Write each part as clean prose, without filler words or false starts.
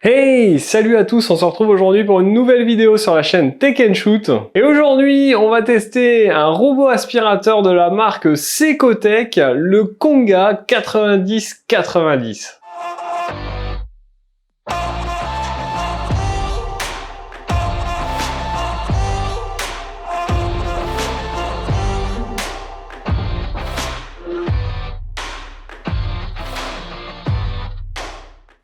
Hey, salut à tous, on se retrouve aujourd'hui pour une nouvelle vidéo sur la chaîne Tech & Shoot. Et aujourd'hui, on va tester un robot aspirateur de la marque Secotech, le Konga 9090.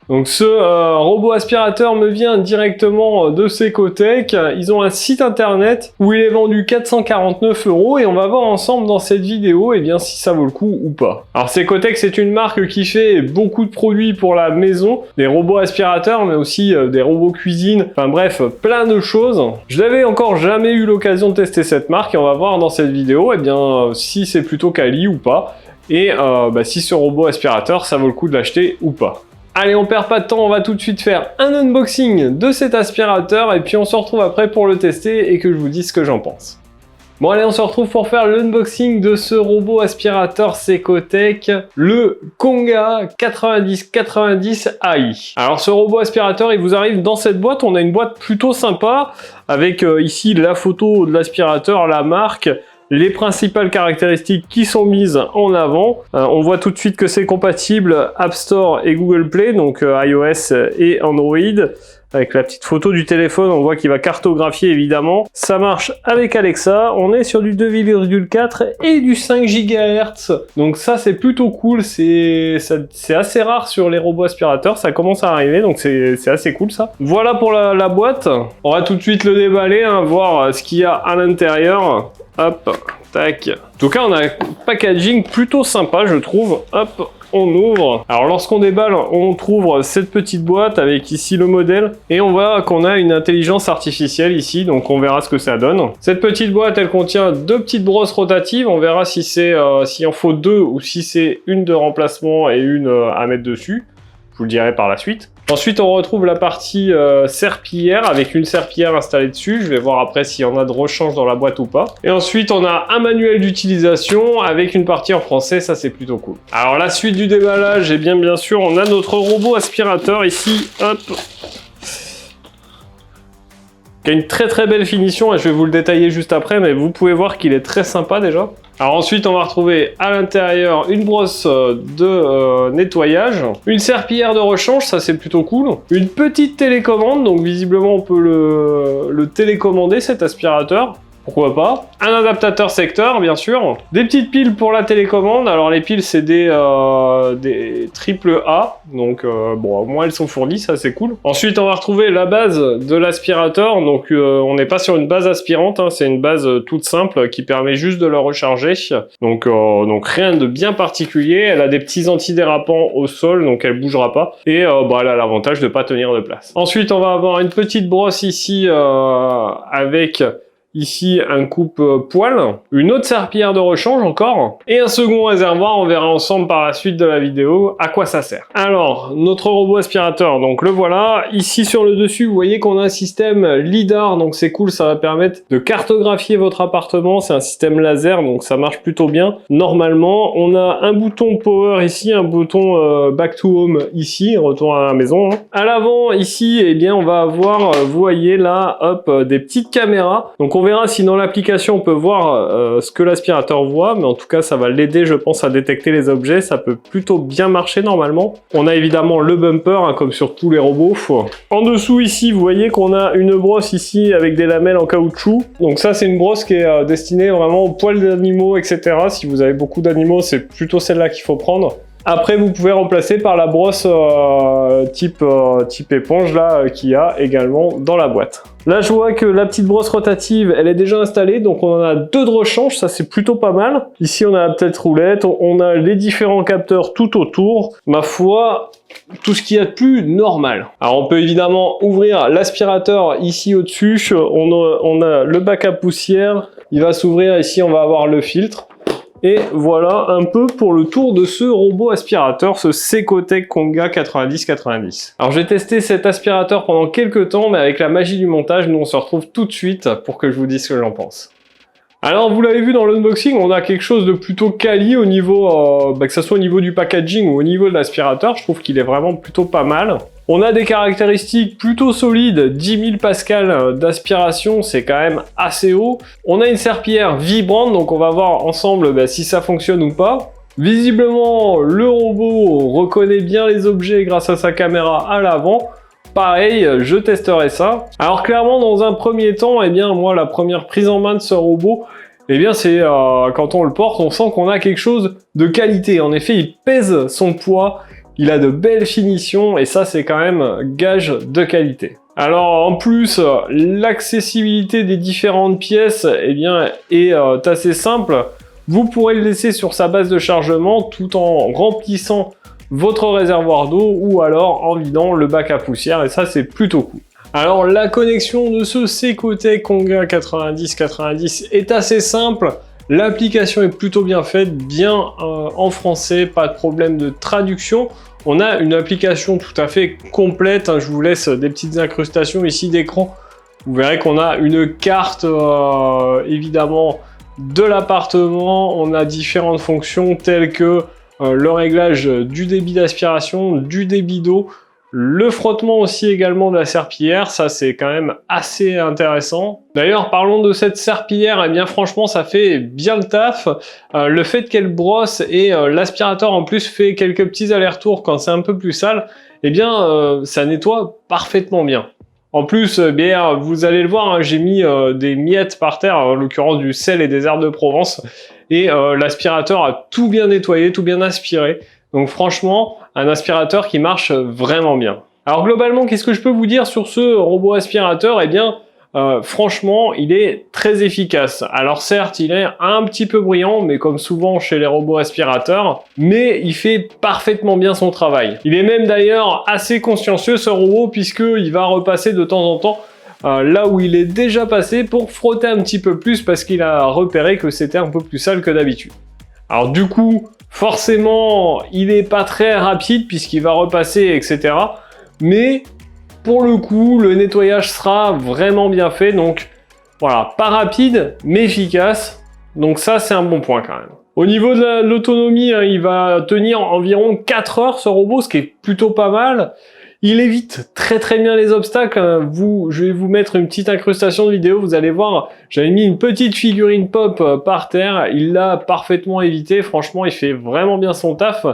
Donc ce robot aspirateur me vient directement de Secotech. Ils ont un site internet où il est vendu 449 € et on va voir ensemble dans cette vidéo si ça vaut le coup ou pas. Alors Secotech, c'est une marque qui fait beaucoup de produits pour la maison, des robots aspirateurs mais aussi des robots cuisine, enfin bref, plein de choses. Je n'avais encore jamais eu l'occasion de tester cette marque et on va voir dans cette vidéo si c'est plutôt quali ou pas et si ce robot aspirateur ça vaut le coup de l'acheter ou pas. Allez, on perd pas de temps, on va tout de suite faire un unboxing de cet aspirateur et puis on se retrouve après pour le tester et que je vous dise ce que j'en pense. Bon allez, on se retrouve pour faire l'unboxing de ce robot aspirateur Secotech, le Konga 9090 AI. Alors ce robot aspirateur, il vous arrive dans cette boîte, on a une boîte plutôt sympa avec ici la photo de l'aspirateur, la marque, les principales caractéristiques qui sont mises en avant. On voit tout de suite que c'est compatible App Store et Google Play, donc iOS et Android. Avec la petite photo du téléphone, on voit qu'il va cartographier évidemment. Ça marche avec Alexa, on est sur du 2,4 et du 5 GHz. Donc ça c'est plutôt cool, c'est assez rare sur les robots aspirateurs, ça commence à arriver, donc c'est assez cool ça. Voilà pour la boîte, on va tout de suite le déballer, voir ce qu'il y a à l'intérieur. Hop, tac. En tout cas, on a un packaging plutôt sympa, je trouve. Hop, on ouvre. Alors, lorsqu'on déballe, on trouve cette petite boîte avec ici le modèle. Et on voit qu'on a une intelligence artificielle ici, donc on verra ce que ça donne. Cette petite boîte, elle contient deux petites brosses rotatives. On verra si s'il en faut deux ou si c'est une de remplacement et une à mettre dessus. Je vous le dirai par la suite. Ensuite, on retrouve la partie serpillière avec une serpillière installée dessus. Je vais voir après s'il y en a de rechange dans la boîte ou pas. Et ensuite, on a un manuel d'utilisation avec une partie en français. Ça, c'est plutôt cool. Alors, la suite du déballage, bien sûr, on a notre robot aspirateur ici. Hop, qui a une très belle finition et je vais vous le détailler juste après, mais vous pouvez voir qu'il est très sympa déjà. Alors ensuite, on va retrouver à l'intérieur une brosse de nettoyage, une serpillière de rechange, ça c'est plutôt cool, une petite télécommande, donc visiblement on peut le télécommander cet aspirateur. Pourquoi pas. Un adaptateur secteur, bien sûr. Des petites piles pour la télécommande. Alors les piles, c'est des AAA. Donc bon, au moins elles sont fournies, ça c'est cool. Ensuite, on va retrouver la base de l'aspirateur. Donc on n'est pas sur une base aspirante, c'est une base toute simple qui permet juste de le recharger. Donc rien de bien particulier. Elle a des petits antidérapants au sol, donc elle bougera pas. Et elle a l'avantage de pas tenir de place. Ensuite, on va avoir une petite brosse ici avec ici un coupe-poil, une autre serpillière de rechange encore, et un second réservoir. On verra ensemble par la suite de la vidéo à quoi ça sert. Alors, notre robot aspirateur, donc le voilà. Ici sur le dessus, vous voyez qu'on a un système LiDAR, donc c'est cool, ça va permettre de cartographier votre appartement. C'est un système laser, donc ça marche plutôt bien. Normalement, on a un bouton power ici, un bouton back to home ici, retour à la maison. À l'avant, ici, on va avoir, vous voyez là, hop, des petites caméras. Donc on verra si dans l'application on peut voir ce que l'aspirateur voit, mais en tout cas ça va l'aider je pense à détecter les objets, ça peut plutôt bien marcher normalement. On a évidemment le bumper comme sur tous les robots. En dessous ici vous voyez qu'on a une brosse ici avec des lamelles en caoutchouc, donc ça c'est une brosse qui est destinée vraiment aux poils d'animaux etc. Si vous avez beaucoup d'animaux c'est plutôt celle-là qu'il faut prendre. Après, vous pouvez remplacer par la brosse type éponge là qu'il y a également dans la boîte. Là, je vois que la petite brosse rotative, elle est déjà installée, donc on en a deux de rechange, ça c'est plutôt pas mal. Ici, on a la petite roulette, on a les différents capteurs tout autour. Ma foi, tout ce qu'il y a de plus normal. Alors, on peut évidemment ouvrir l'aspirateur ici au-dessus. On a le bac à poussière. Il va s'ouvrir ici, on va avoir le filtre. Et voilà un peu pour le tour de ce robot aspirateur, ce Secotech Konga 9090. Alors j'ai testé cet aspirateur pendant quelques temps, mais avec la magie du montage, nous on se retrouve tout de suite pour que je vous dise ce que j'en pense. Alors vous l'avez vu dans l'unboxing, on a quelque chose de plutôt quali au niveau, que ce soit au niveau du packaging ou au niveau de l'aspirateur, je trouve qu'il est vraiment plutôt pas mal. On a des caractéristiques plutôt solides, 10 000 pascal d'aspiration, c'est quand même assez haut. On a une serpillière vibrante, donc on va voir ensemble si ça fonctionne ou pas. Visiblement, le robot reconnaît bien les objets grâce à sa caméra à l'avant. Pareil, je testerai ça. Alors clairement, dans un premier temps, moi, la première prise en main de ce robot, c'est quand on le porte, on sent qu'on a quelque chose de qualité. En effet, il pèse son poids, il a de belles finitions, et ça, c'est quand même gage de qualité. Alors, en plus, l'accessibilité des différentes pièces, est assez simple. Vous pourrez le laisser sur sa base de chargement tout en remplissant votre réservoir d'eau ou alors en vidant le bac à poussière, et ça c'est plutôt cool. Alors la connexion de ce Secotech Konga 9090 est assez simple, l'application est plutôt bien faite, bien en français, pas de problème de traduction. On a une application tout à fait complète, je vous laisse des petites incrustations ici d'écran. Vous verrez qu'on a une carte évidemment de l'appartement, on a différentes fonctions telles que le réglage du débit d'aspiration, du débit d'eau, le frottement aussi également de la serpillière, ça c'est quand même assez intéressant. D'ailleurs, parlons de cette serpillière, franchement ça fait bien le taf. Le fait qu'elle brosse et l'aspirateur en plus fait quelques petits allers-retours quand c'est un peu plus sale, ça nettoie parfaitement bien. En plus, vous allez le voir, j'ai mis des miettes par terre, en l'occurrence du sel et des herbes de Provence, et l'aspirateur a tout bien nettoyé, tout bien aspiré. Donc franchement, un aspirateur qui marche vraiment bien. Alors globalement, qu'est-ce que je peux vous dire sur ce robot aspirateur? Franchement, il est très efficace. Alors certes, il est un petit peu bruyant, mais comme souvent chez les robots aspirateurs, mais il fait parfaitement bien son travail. Il est même d'ailleurs assez consciencieux ce robot, puisqu'il va repasser de temps en temps là où il est déjà passé pour frotter un petit peu plus parce qu'il a repéré que c'était un peu plus sale que d'habitude. Alors du coup, forcément, il n'est pas très rapide puisqu'il va repasser, etc. Mais pour le coup, le nettoyage sera vraiment bien fait. Donc voilà, pas rapide, mais efficace. Donc ça, c'est un bon point quand même. Au niveau de l'autonomie, il va tenir environ 4 heures ce robot, ce qui est plutôt pas mal. Il évite très bien les obstacles. Je vais vous mettre une petite incrustation de vidéo, vous allez voir, j'avais mis une petite figurine pop par terre, il l'a parfaitement évité, franchement il fait vraiment bien son taf.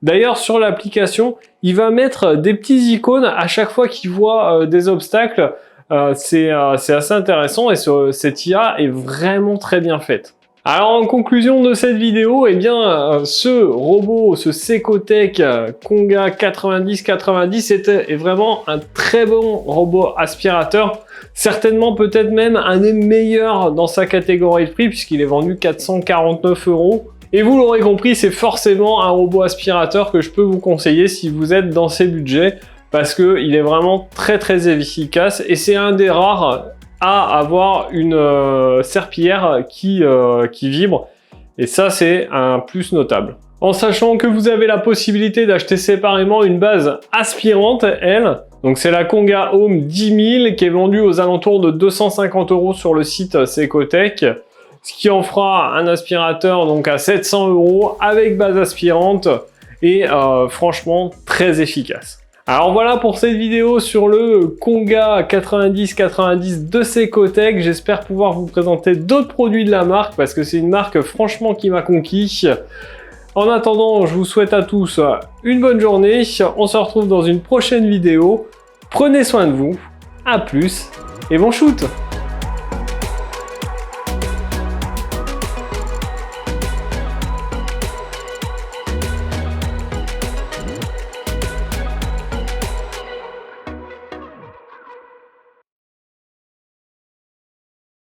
D'ailleurs sur l'application, il va mettre des petits icônes à chaque fois qu'il voit des obstacles, c'est assez intéressant et cette IA est vraiment très bien faite. Alors en conclusion de cette vidéo, ce robot, ce Secotech Konga 9090 est vraiment un très bon robot aspirateur, certainement peut-être même un des meilleurs dans sa catégorie de prix puisqu'il est vendu 449 €. Et vous l'aurez compris, c'est forcément un robot aspirateur que je peux vous conseiller si vous êtes dans ces budgets parce qu'il est vraiment très efficace et c'est un des rares à avoir une serpillière qui vibre et ça c'est un plus notable. En sachant que vous avez la possibilité d'acheter séparément une base aspirante, donc c'est la Konga Home 10 000 qui est vendue aux alentours de 250 € sur le site Secotech, ce qui en fera un aspirateur donc à 700 € avec base aspirante et franchement très efficace. Alors voilà pour cette vidéo sur le Konga 9090 de Secotech. J'espère pouvoir vous présenter d'autres produits de la marque parce que c'est une marque franchement qui m'a conquis. En attendant, je vous souhaite à tous une bonne journée. On se retrouve dans une prochaine vidéo. Prenez soin de vous. À plus et bon shoot!